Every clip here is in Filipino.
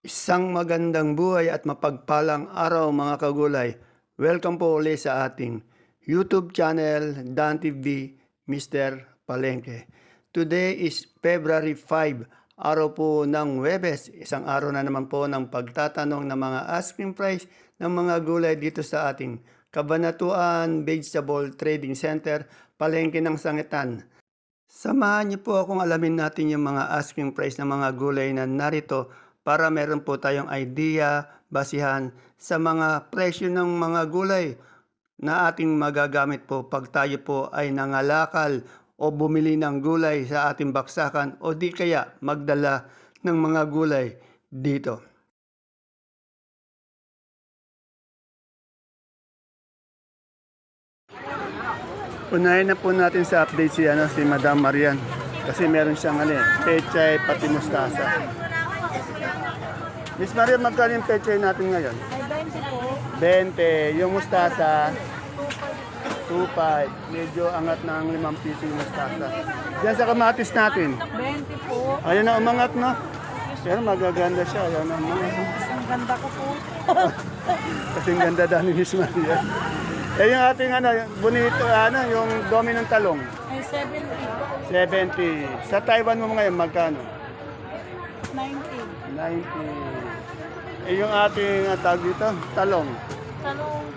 Isang magandang buhay at mapagpalang araw mga kagulay. Welcome po ulit sa ating YouTube channel, Dan TV, Mr. Palengke. Today is February 5, araw po ng Huwebes. Isang araw na naman po ng pagtatanong ng mga asking price ng mga gulay dito sa ating Kabanatuan Vegetable Trading Center, Palengke ng Sangitan. Samahan niyo po akong alamin natin yung mga asking price ng mga gulay na narito para meron po tayong idea, basihan sa mga presyo ng mga gulay na ating magagamit po pag tayo po ay nangalakal o bumili ng gulay sa ating baksakan o di kaya magdala ng mga gulay dito. Unahin na po natin sa update si Madam Marian kasi meron siyang pechay pati mustasa. Miss Marian, magkano yung pechay natin ngayon? Ay, 20 po. 20. Yung mustasa, 2.5. Medyo angat na ang 5 piso yung mustasa. Diyan sa kamatis natin. 20 po. Ayun na, umangat no? Pero magaganda siya. Ayan na, Ang ganda ko po. kasing ganda daw ni Miss Marian. Eh yung ating yung bonito, yung dominant talong. Ay, 70 po. 70. Sa Taiwan mo ngayon, magkano? 90. 90. Eh yung ating tawag dito, talong. Talong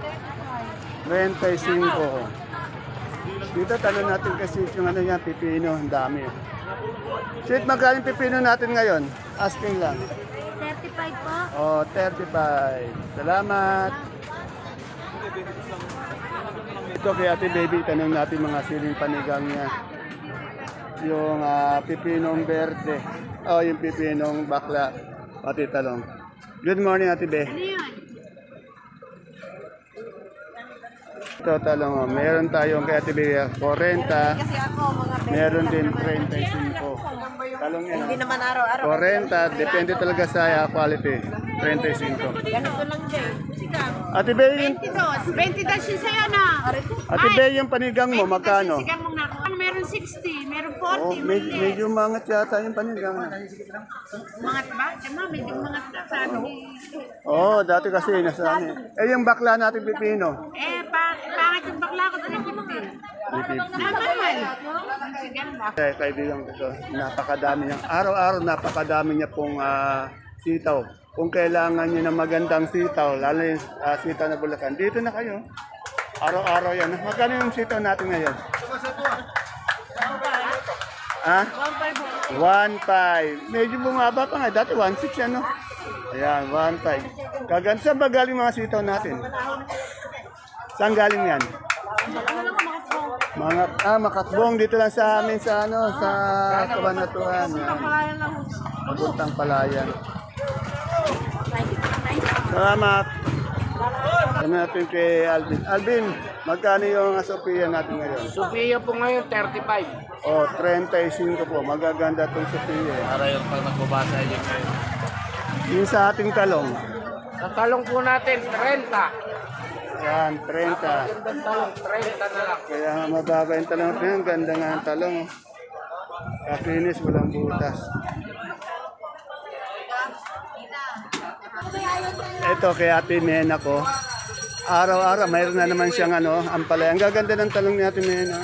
35. 25. Dito tanong natin kasi yung yan, pipino, ang dami. Sweet, magkano yung pipino natin ngayon? Asking lang. 35 po. Oh, 35. Salamat. Ito kay Ate Baby, tanong natin mga siling panigang niya. Yung pipinong verde. Oh, yung pipinong bakla. Pati talong. Good morning, Ate Be. Ito talong. Meron tayong kay Ate Be 40. Kasi ako, mga Meron din 35. Talong yan. Hindi naman araw-araw. 40. Depende talaga sa quality. 35. Ganito lang din. Sigang. Ate Be, yung, 22 yung sa'yo na. Ate Be, yung panigang mo, magkano? Sigang mong nakuha. Meron 60, meron 40. Oh, medyo mangat yata yung panigang. Mangat ba? Tama, medyo mangat na sa ano. Oh, dati kasi nasa Eh, yung bakla natin pipino. Pangit yung bakla ko doon 50. Naman. Sigang na. Kaibigan ko to, napakadami niya. Araw-araw napakadami niya pong sitaw. Kung kailangan niyo ng magandang sitaw, lalo yung sitaw na Bulacan, dito na kayo. Araw-araw yan. Magkano yung sitaw natin ngayon? Ha? 1.5. Medyo bumaba pa nga. Dati 1.6 ano? Ayan, 1.5. Kaganda. Saan ba galing mga sitaw natin? Saan galing yan? Makatbong dito lang sa amin sa sa Kabanatuan. Yan. Pabuntang Palayan. Salamat. Ano natin kay Alvin. Alvin, magkano yung Sophia natin ngayon? Sophia po ngayon, 35. Oh, 35 po. Magaganda itong Sophia. Para yung pag nagbabasa yun ngayon. Yung sa ating talong. Sa talong po natin, 30. Yan, 30. Ang talong, 30 na lang. Kaya mababa yung talong. Ang ganda nga ang talong. Kakinis, walang butas. Ito kay Ate Mena ko. Araw-araw, mayroon na naman siyang ampalaya. Ang gaganda ng talong ni Ate Mena.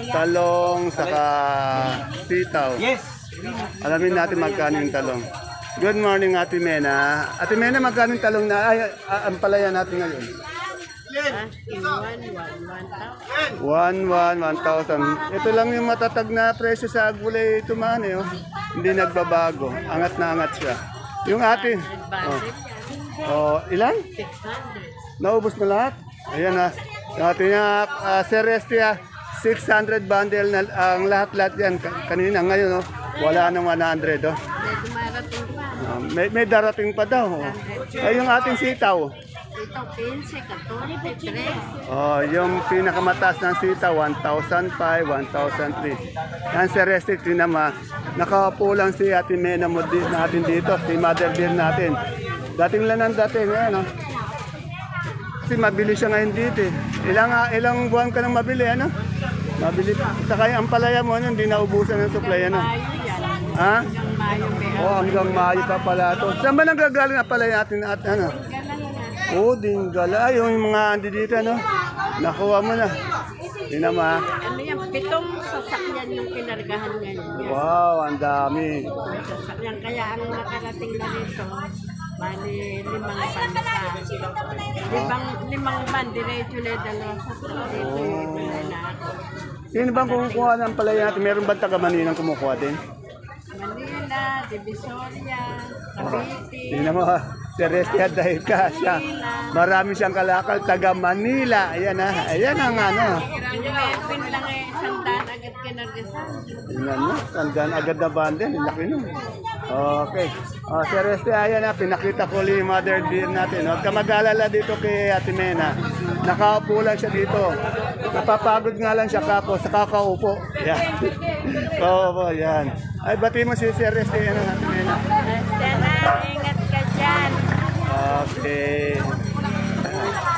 Talong, saka sitaw. Yes. Alamin natin magkano yung talong. Good morning, Ate Mena. Ate Mena, magkano yung talong na ampalaya natin ngayon? 1,000. Ito lang yung matatag na presyo sa gulay tumaan oh. Hindi nagbabago. Angat na angat siya. Yung atin. Oh, ilan? 600. Naubos na lahat? Ayan na. Yung atin niya, Celestia, 600 bundle na ang lahat-lahat yan. Kanina ngayon, wala nang 100. Oh. May darating pa daw. Oh. Ay, yung ating sitaw. Ito, 15, 14, 13. Oh, yung pinakamataas ng sita, 1,005, 1,003. Yan si Restic, tinama. Nakaupo lang si Ate Mena mo natin dito, si Mother Bear natin. Dating lang ng dating, ano? Kasi mabili siya ngayon dito eh. Ilang buwan ka nang mabili, ano? Mabili. Saka yung ampalaya mo, hindi naubusan ng supply, ano? Mayo yan. Ha? Hanggang Mayo may Oh, hanggang Mayo pa pala to. Saan ba nanggagaling na pala natin at ano? Oh, Dinggala. Yung mga andi dito, ano? Nakuha mo na. Yun naman. Ano yan, 7 sasakyan yung pinargahan ngayon. Wow, ang dami. Sasakyan, kaya ang nakarating na rito, bali 5 van pa. 5 van, diretso na dalawa sa dito yung na ako. Sino bang kumukuha ng palaya natin? Meron ba taga Manila kumukuha din? Manila, Divisoria, Cavite. Yun naman. Si Restia dahil ka siya. Marami siyang kalakal. Taga Manila. Ayan ha. Ayan ang ano. Pinilipin lang eh, sandaan agad kinargasan. Yun ano. Tandaan agad na bundle. Laki nun. Okay. Si Restia, ayan ha. Pinakita ko ulit yung mother deer natin. Huwag ka mag-alala dito kay Ate Mena. Nakaupo lang siya dito. Napapagod nga lang siya kako sa kakaupo. Yan. Oo, yan. Ay, bati mo si Restia. Ano, Ate Mena? Sana, ingat ka dyan. Okay.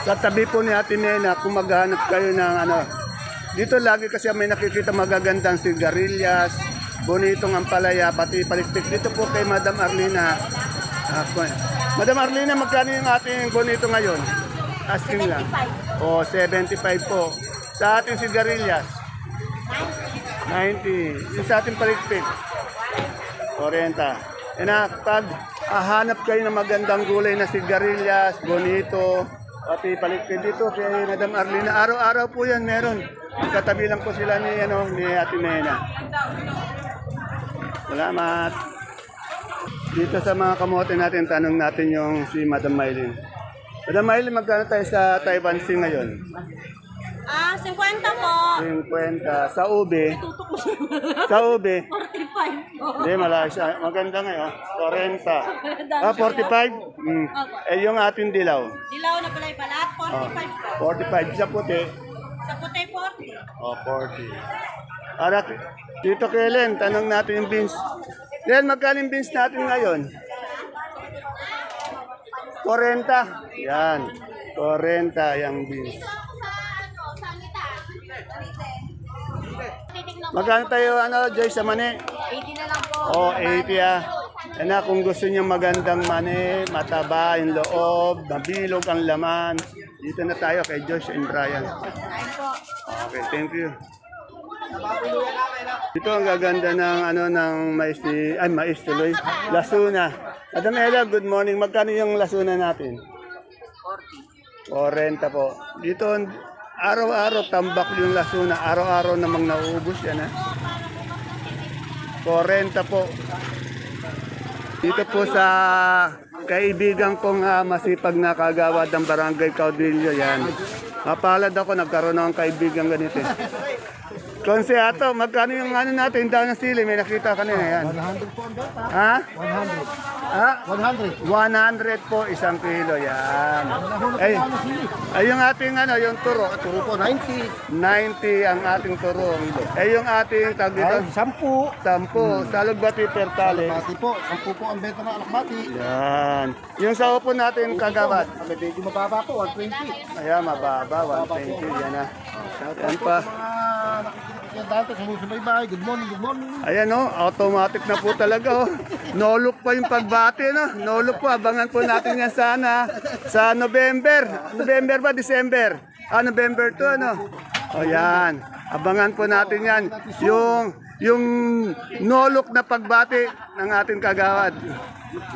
Sa tabi po ni Ate Nena, kung maghanap kayo ng ano, dito lagi kasi may nakikita magagandang sigarilyas, bonitong ampalaya, pati palikpik. Dito po kay Madam Arlina. Madam Arlina, magkano yung ating bonito ngayon? Asking lang. O, 75 po. Sa ating sigarilyas? 90. Yung sa ating palikpik? 40. Pag hanap kayo ng magandang gulay na sigarilyas, bonito, pati palikpik dito kay Madam Arlina. Araw-araw po yan meron. Katabi lang po sila ni Ate Mena. Salamat. Dito sa mga kamote natin, tanong natin yung si Madam Maylin. Madam Maylin, magkano tayo sa Taiwan Sea ngayon? 50 po. 50. Sa ube? Sa ube? 45 po. Hindi, malaki siya. Maganda ngayon. 40. 45? Eh, yung ating dilaw. Dilaw na pala yung balat, 45 po. 45. Sa puti? Sa puti, 40. 40. Arak, dito kay Len, tanong natin yung beans. Len, magkano yung beans natin ngayon? 40. Yan. 40 yung beans. Magkano tayo, Joy, sa mani? 80 na lang po. Oh, 80 ah. Yan na, kung gusto niyo magandang mani, mataba yung loob, mabilog ang laman, dito na tayo kay Josh and Brian. Okay, thank you. Ito ang gaganda ng ng mais tuloy. Lasuna. Madam Ella, good morning. Magkano yung lasuna natin? 40 po. Dito araw-araw tambak yung lasuna. Araw-araw namang nauubos yan ha. 40 po. Dito po sa kaibigan kong masipag na kagawad ng Barangay Caudillo yan. Mapalad ako, nagkaroon ng kaibigan ganito. Konseato, magkano yung natin, daw ng sili? May nakita kanina yan. 100 po ang benta. Ha? 100. Ha? 100. 100 po, isang kilo. Yan. Ay, yung ating yung turo. Turo po, 90. 90 ang ating turo. Eh, yung ating tag dito. Ay, 10. 10. Salugbati per tali. Alakmati po. 10 po ang benta ng alakmati. Yan. Yung sa upo natin kagawad. Medyo mababa po, 120. Ayan, mababa. 120. Yan na. Yan pa. Mga nakikita dati, sumusubaybay. Good morning, good morning. Ayan automatic na po talaga No look pa yung pagbati No look po, abangan po natin yan sana sa November. November ba? December? November 2 O yan, abangan po natin yan. Yung no look na pagbati ng ating kagawad.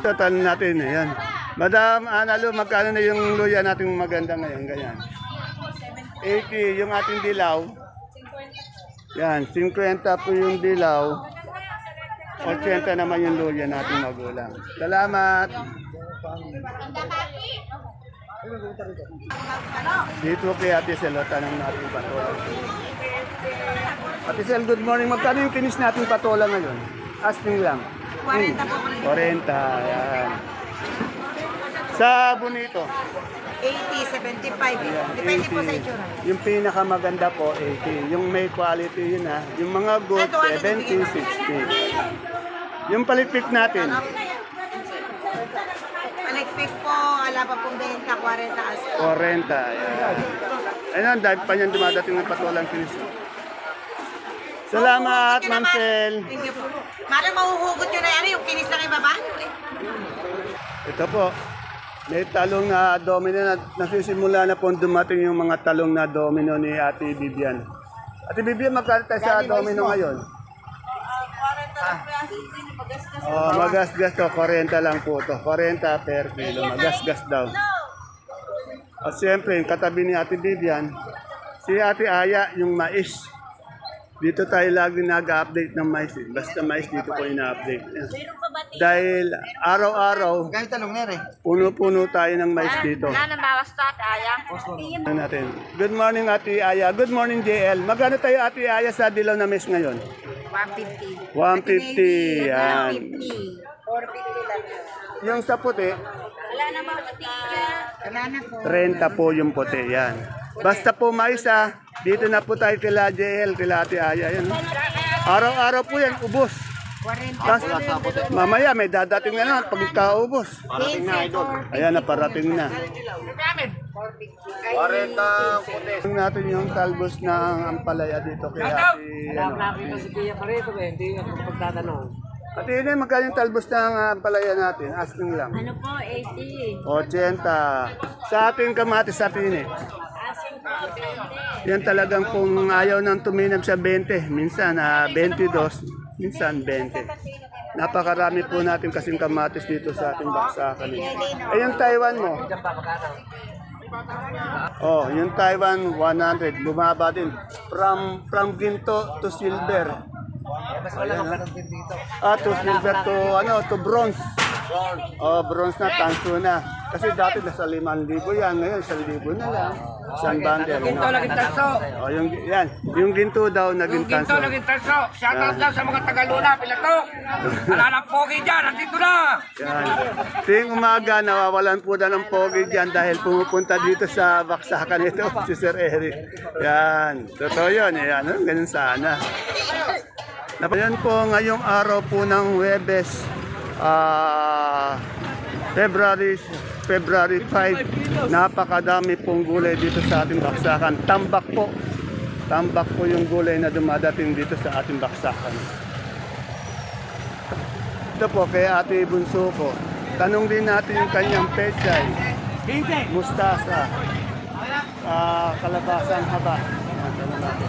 Total natin, ayan. Madam Analu, magkano na yung luya natin maganda ngayon? Ganyan. 80 yung ating dilaw. Yan, 50 po yung dilaw. 80 naman yung luya natin magulang. Salamat. Dito kay Ate Sel, tanong natin patola. Ate Sel, good morning. Magkano yung kinis natin patola ngayon? Asking lang. 40 po. 40, yan. Sa bonito. 80, 75. Depende po sa itsura. Yung pinakamaganda po, 80. Yung may quality yun ha. Yung mga good, 70, 60. Yung palikpik natin. Palikpik po, ala pa pong benta, 40 as. 40. Ayan. Ayun, dahil pa niyan dumadating ng patulang kinis. Salamat, Ma'am Sel. Thank you po. Malang mahuhugot yun na yung kinis lang ibaba. Ito po, may talong na domino na nasisimula na po dumating yung mga talong na domino ni Ate Vivian. Ate Vivian, magkano tayo sa domino ngayon? Oh, magasgas to, 40 lang po to. 40 per kilo, magasgas daw. At siyempre, yung katabi ni Ate Vivian, si Ate Aya, yung mais. Dito tayo lagi nag-update ng mais. Basta mais dito po ina-update. Dahil araw-araw, puno-puno tayo ng mais dito. Wala nang bawas to, Ate Aya. Ano natin. Good morning, Ate Aya. Good morning, JL. Magkano tayo, Ate Aya, sa dilaw na mais ngayon? 150. 150. Yan. 450 lang. Yung sa puti, Wala nang bawas sa tika. Wala na po. 30 po yung puti. Yan. Basta po mais ha. Dito na po tayo kila JL, kila Ate Aya. Yan. Araw-araw po yan, ubos. 40. Tapos, mamaya may dadating na naman pag kaubos. Ayan, naparating na. 40 puti. Tingnan natin yung talbos ng ampalaya dito kay Ate. Nakita si Tia Pareto hindi ako pagtatanong. Ate, yun yung magkano yung talbos ng ampalaya natin? Asking lang. Ano po, 80. 80. Sa ating kamatis, sa atin Asin po, 20. yan talagang kung ayaw nang tuminab sa 20, minsan 22, minsan 20. Napakarami po natin kasing kamatis dito sa ating baksakan. Eh, yung Taiwan mo? Oh, yung Taiwan 100, bumaba din. From ginto to silver. Ayan, to silver to to bronze. Oh, bronze na, tanso na. Kasi dati nasa 5,000 yan, ngayon 1,000 na lang. Isang bundle. Ginto laging tanso. Oh, yung ginto daw naging tanso. Ginto laging tanso. Shoutout daw sa mga Tagaluna, Pilato. Wala nang pogi dyan, nandito na. Yan. Tuwing umaga, nawawalan po na ng pogi dyan dahil pumupunta dito sa baksakan ito, si Sir Eric. Yan. Totoo yun. Yan. Ganun sana. Yan po, ngayong araw po ng Huwebes, February 5, napakadami pong gulay dito sa ating baksakan. Tambak po. Tambak po yung gulay na dumadating dito sa ating baksakan. Ito po kay Ate Bunso ko. Tanong din natin yung kanyang pechay, mustasa, kalabasang haba. Tanong natin.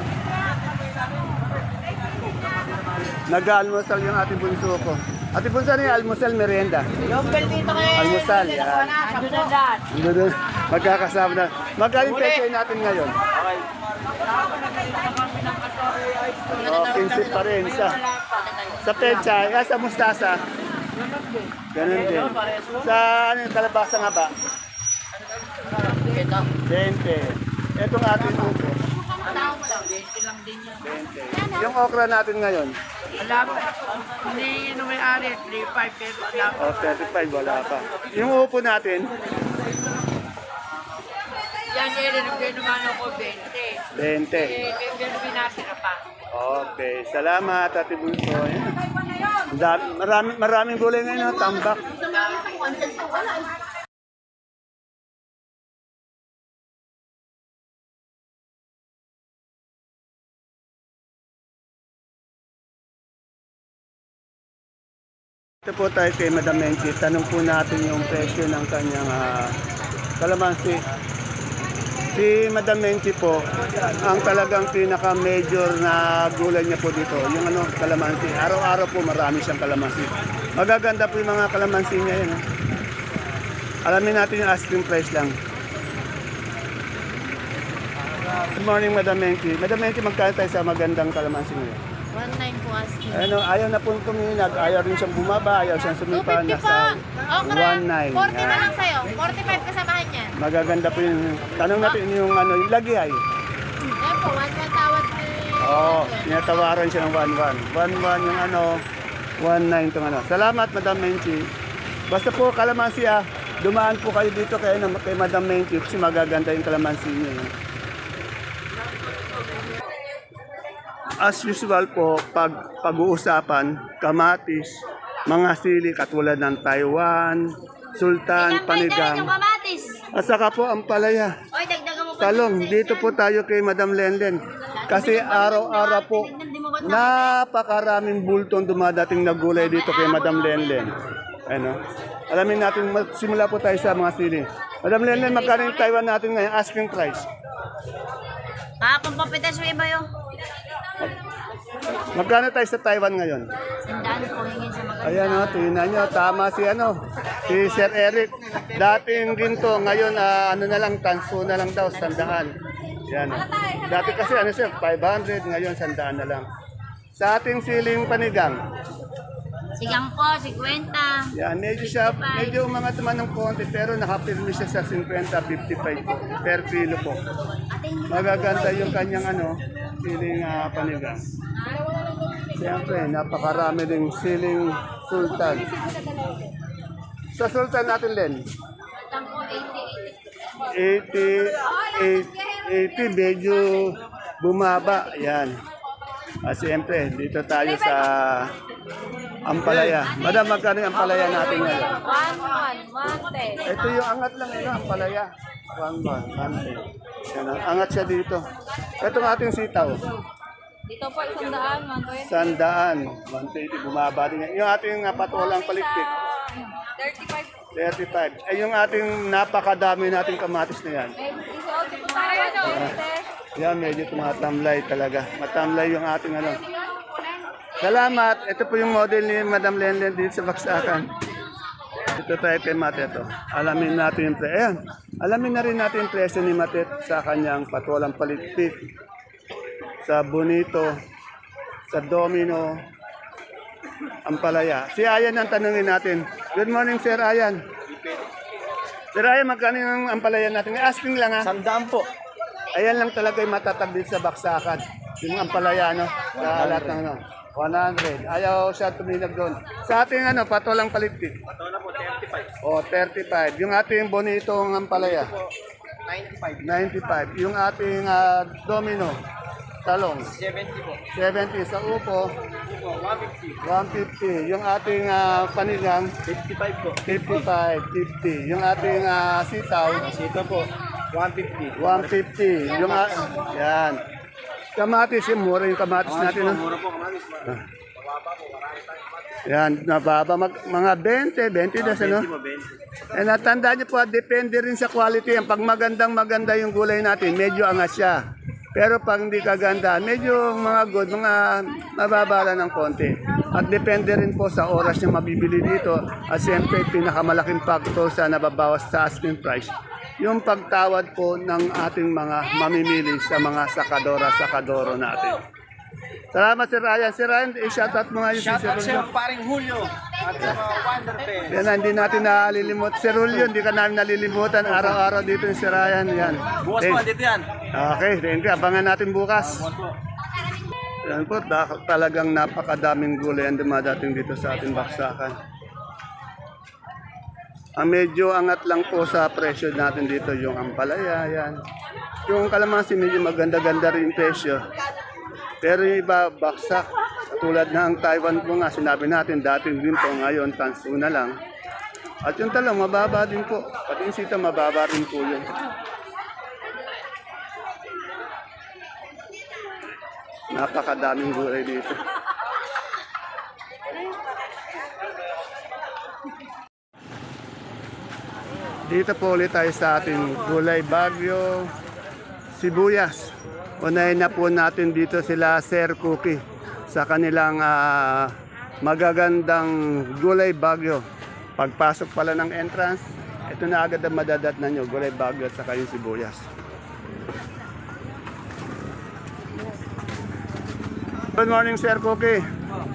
Nag-almusal yung Ate Bunso ko. Ate Bunso, ano yung almusal, merienda? Yung bell dito kayo. Almusal, yan. Ando na lahat. Doon, magkakasama na. Magkano yung pechay natin ngayon? Oh, 15 pa rin. Sa pechay, sa mustasa. Ganun din. Sa kalabasa nga ba? 20. Itong ating upo. 20. Yung okra natin ngayon? Wala pa. Hindi may ari, 3-5 pero wala pa. Oh, 35, wala pa. Yung upo natin? Yan, nilagay naman ako 20. 20. Pero binasira pa. Okay, salamat Ate Bunso. Ayan. Maraming gulay ngayon, tambak. Ito po tayo kay Madam Menchi. Tanong po natin yung presyo ng kanyang kalamansi. Si Madam Menchi po, ang talagang pinaka-major na gulay niya po dito, yung kalamansi. Araw-araw po marami siyang kalamansi. Magaganda po yung mga kalamansi niya yan. Alamin natin yung asking price lang. Good morning, Madam Menchi. Madam Menchi, magkano tayo sa magandang kalamansi ngayon? 19 po asking. Ayaw na pong tuminag, ayaw rin siyang bumaba, ayaw siyang sumipa. 250 po. Nasa Okra, 1.9. 40 na lang sa'yo. 45 kasamahan niyan. Magaganda po yung, tanong natin yung yung lagay. Yan po, 1 tawad ko. Oo, tinatawaran siya ng 1.1. 1.1 yung 1.9 itong Salamat, Madam Menchi. Basta po kalamansi dumaan po kayo dito kay Madam Menchi kasi magaganda yung kalamansi niya. As usual po, pag-uusapan, kamatis, mga sili katulad ng Taiwan, Sultan, Panigang, kamatis. at saka po ang palaya. Oy, dagdagan mo pa. Talong, dito po tayo kay Madam Lenlen. Kasi araw-araw po, napakaraming bultong dumadating na gulay dito kay Madam Lenlen. Ano? Alamin natin, simula po tayo sa mga sili. Madam Lenlen, magkano yung Taiwan natin ngayon? Asking price. Kung papitas mo iba yun. Magkano tayo sa Taiwan ngayon? Sandaan po hingin sa maganda. Ayan o, tingnan nyo, tama si Sir Eric. Dating ginto, ngayon ano na lang, tanso na lang daw, 100. Yan. Dati kasi sir, 500, ngayon 100 na lang. Sa ating siling panigang, Sigang po, 50. yan, medyo umangat naman ng konti, pero nakapirmi siya sa 50, 55 po, per kilo po. Magaganda yung kanyang siling panigang. Siyempre, napakarami ding siling sultan. Sa sultan natin, Len? 80, medyo bumaba. Yan. Siyempre, dito tayo sa Ampalaya. Madam, magkano yung Ampalaya natin ngayon? 110. Ito yung angat lang, Ampalaya. 110. Yan, angat siya dito. Ito ang ating sitaw. Dito po, 100, 120. 100, 120, bumaba din yan. Yung ating patulang palikpik, 35. 35. Yung ating napakadami nating kamatis na yan. Iso po tayo, 20. Yan, medyo tumatamlay talaga. Matamlay yung ating Salamat. Ito po yung model ni Madam Lenlen dito sa Baksakan. Ito tayo kay Matet. Alamin natin yung presyo. Ayan. Alamin na rin natin yung presyo ni Matet sa kanyang patulang palikpik, sa Bonito, sa Domino, Ampalaya. Si Ayan ang tanungin natin. Good morning, Sir Ayan. Sir Ayan, magkano yung Ampalaya natin? Asking lang ha. 100 po. Ayan lang talaga yung matatabi sa Baksakan. Yung Ampalaya, sa lahat ng 100. Ayaw siya tuminag doon. Sa ating patulang palikpik. Patola po, 35. O, 35. Yung ating Bonito ng Ampalaya. 95. 95. Yung ating Domino, talong. 70 po. 70 sa upo, 150. Yung ating panigang, 55 po. 55, 50. Yung ating sitaw, Ito po, 150. 150. Yung yan. Kamatis, yung mura yung kamatis natin. Mura po, kamamis. Yan, nababa. Mga 20 na ano? 20. Natandaan niyo po, depende rin sa quality. Pag maganda yung gulay natin, medyo angas siya. Pero pag hindi kaganda, medyo mga good, mga mababa lang ng konti. At depende rin po sa oras niya mabibili dito. At siyempre, pinakamalaking factor sa nababawas sa asking price, yung pagtawad po ng ating mga mamimili sa mga sakadora natin. Salamat, Sir Ryan. Sir Ryan, i-shoutout mo nga yung si Sir Julio. paring Julio. At sa mga Wonder Pen. Yan, hindi natin nalilimot. Sir Julio, hindi ka namin nalilimutan. Araw-araw dito yung Sir Ryan. Yan. Bukas po, dito yan. Okay, thank you. Abangan natin bukas. Yan po, talagang napakadaming gulay ang dumadating dito sa ating baksakan. Ang medyo angat lang po sa presyo natin dito yung ampalaya, yan. Yung kalamansi medyo maganda-ganda rin yung presyo. Pero yung iba, baksak. Tulad ng Taiwan po nga, sinabi natin dating ginto, ngayon tanso na lang. At yung talong, mababa din po. Pati yung sita, mababa rin po yun. Napakadaming gulay dito. Dito po ulit tayo sa ating gulay bagyo, sibuyas. Unahin na po natin dito sila Sir Cookie sa kanilang magagandang gulay bagyo. Pagpasok pala ng entrance, ito na agad ang madadat na nyo, gulay bagyo at saka yung sibuyas. Good morning, Sir Cookie.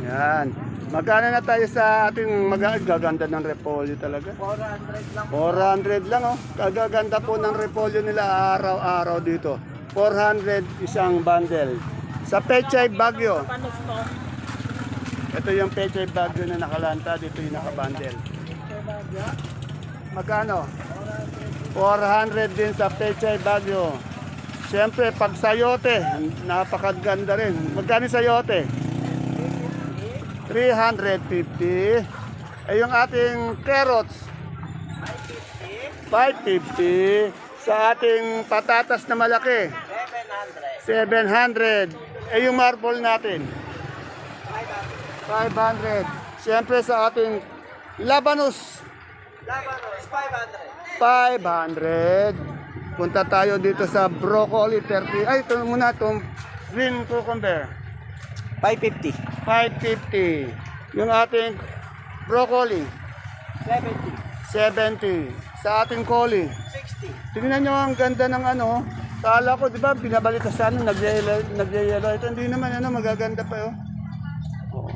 Yan. Magkano na tayo sa ating magaganda ng repolyo talaga? 400 lang. 400 lang oh. Kagaganda po ng repolyo nila araw-araw dito. 400 isang bundle. Sa Pechay Bagyo. Ito yung Pechay Bagyo na nakalanta. Dito yung nakabundle. Magkano? 400 din sa Pechay Bagyo. Siyempre, pag sayote, napakaganda rin. Magkano sayote? 350. Eh yung ating carrots, 550. Sa ating patatas na malaki, 700. Eh yung marble natin, 500. Siyempre sa ating Labanos. 500. Punta tayo dito sa broccoli 30. Ay, ito muna itong green cucumber. 550. 550. Yung ating broccoli. 70. Sa ating coli. 60. Tingnan nyo ang ganda ng ano. Kala ko, di ba, binabalita sa ano, nagyayelo. Ito hindi naman, ano, magaganda pa yun. Oh.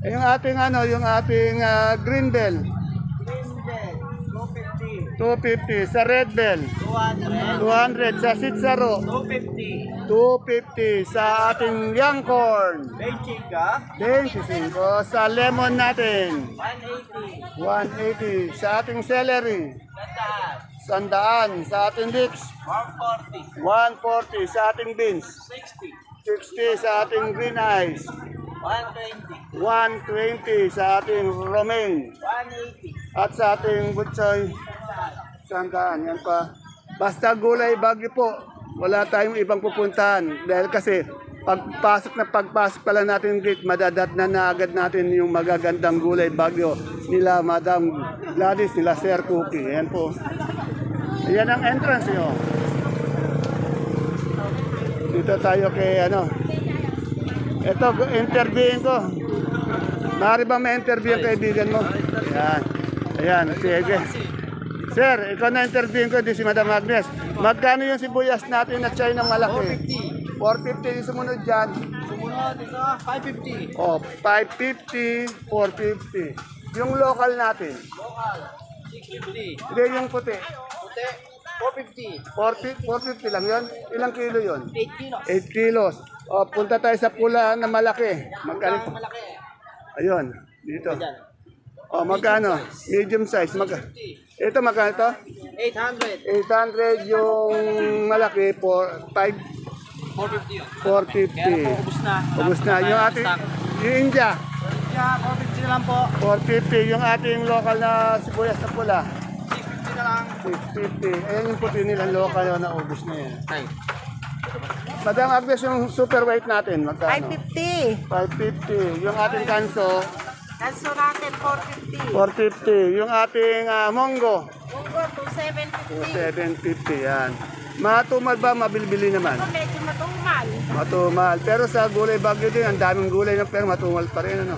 Eh, yung ating, ano, yung ating green bell. 250. Sa red bell. 200. Sa sitsaro. 250. Sa ating young corn. 25. Sa lemon natin. 180. Sa ating celery. 100. Sa ating lips. 140. Sa ating beans. 60 sa ating green eyes. 120 sa ating romaine. At sa ating butchoy. Sangkaan. Yan pa. Basta gulay bagyo po. Wala tayong ibang pupuntahan. Dahil kasi pagpasok pa lang natin gate, madadatnan na agad natin yung magagandang gulay bagyo nila Madam Gladys, nila Sir Cookie. Ayan po. Ayan ang entrance nyo. Dito tayo kay ano. Ito, interviewin ko. Maaari ba ma-interview ang kaibigan mo? Ayan. Ayan, sige. Sir, ikaw na interviewin ko, di si Madam Agnes. Magkano yung sibuyas natin na China malaki? 450 yung sumunod dyan. Sumunod ito, 550. Oh, 550, 450. Yung local natin. Local, 650. Hindi, yung puti. Puti, 450. 450 lang yun? Ilang kilo yun? 8 kilos. 8 kilos. O, punta tayo sa pula na malaki. Magkano? Malaki. Ayun, dito. O, magkano? Medium size. Ito, magkano ito? 800. 800 yung malaki for 450. Ubus na. Ubus na. Yung ating, yung India, Yeah, 450 lang po. 450. Yung ating local na sibuyas na pula, 650 na lang. 650. Ayan yung puti nilang local na ubus na yan. Madam Agnes, yung super white natin, magkano? 550. 550. Yung ating kanso, Kaso natin 450. 450. Yung ating monggo, Bungo, 250. 750. Yan. Matumal ba? Mabilbili naman. Ito medyo matumal. Matumal. Pero sa gulay bagyo din, ang daming gulay na pero matumal pa rin. Ano?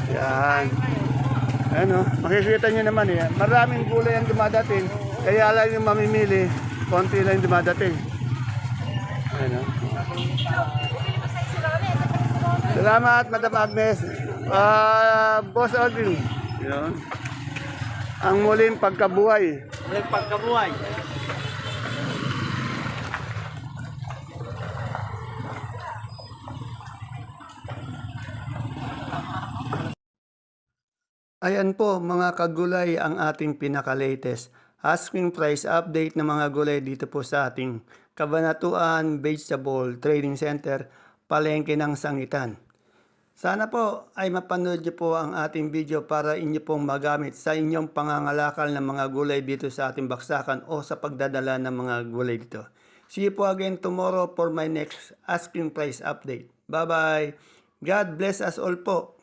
Yan. Ano, makikita nyo naman eh. Maraming gulay ang dumadating. Kaya lang yung mamimili, konti lang yung dumadating. Ano? Salamat, Madam Agnes. Boss Aldrin. Yun. Ang muling pagkabuhay. Pagkabuhay. Ayan po mga kagulay ang ating pinaka-latest asking price update ng mga gulay dito po sa ating Kabanatuan Vegetable Trading Center, Palengke ng Sangitan. Sana po ay mapanood niyo po ang ating video para inyo pong magamit sa inyong pangangalakal ng mga gulay dito sa ating baksakan o sa pagdadala ng mga gulay dito. See you po again tomorrow for my next asking price update. Bye-bye! God bless us all po!